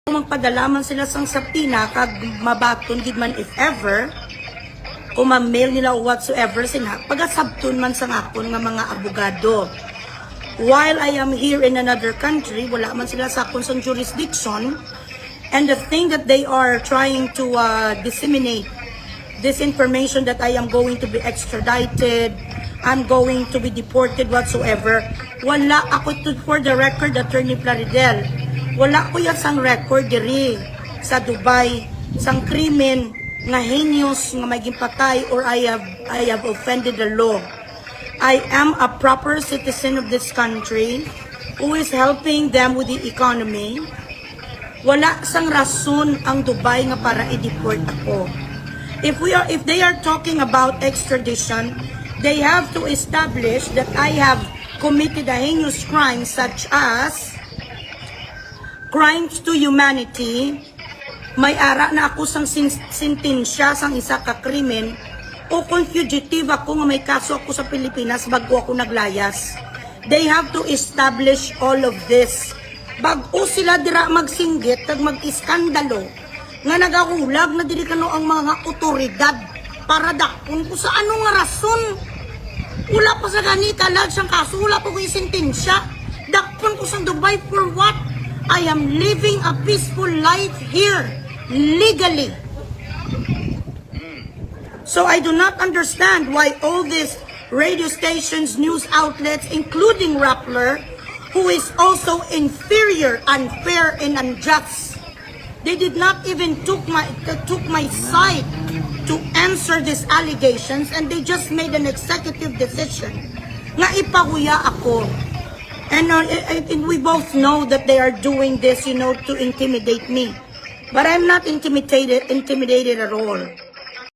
magpadala man sila sang sapina kag mabaton gid man if ever kung ma-mail nila o whatsoever sila pagasabton man sang akon nga mga abogado. While I am here in another country, wala man sila sa akon sang jurisdiction, and the thing that they are trying to disseminate this information that I am going to be extradited, I'm going to be deported whatsoever. Wala ako to, for the record, Attorney Plaridel. Wala ko yan sang record diri sa Dubai, sang krimen nga heinous nga maging patay or I have offended the law. I am a proper citizen of this country who is helping them with the economy. Wala sang rason ang Dubai nga para i-deport ako. If they are talking about extradition, they have to establish that I have committed a heinous crime such as crimes to humanity, may ara na ako sang sentensya sang isa ka krimen, o kung fugitive ako nga may kaso ako sa Pilipinas bago ako naglayas. They have to establish all of this. Bago sila dira magsinggit kag mag-iskandalo nga nagahulag na dili kano ang mga otoridad para dakpon ko sa anong nga rason. Wala pa sa ganita lag siyang kaso, wala pa ko yung sentensya. Dakpon ko sa Dubai for what? I am living a peaceful life here, legally. So I do not understand why all these radio stations, news outlets, including Rappler, who is also inferior, unfair, and unjust, they did not even took my side to answer these allegations, and they just made an executive decision nga ipahuya ako. And we both know that they are doing this, to intimidate me. But I'm not intimidated at all.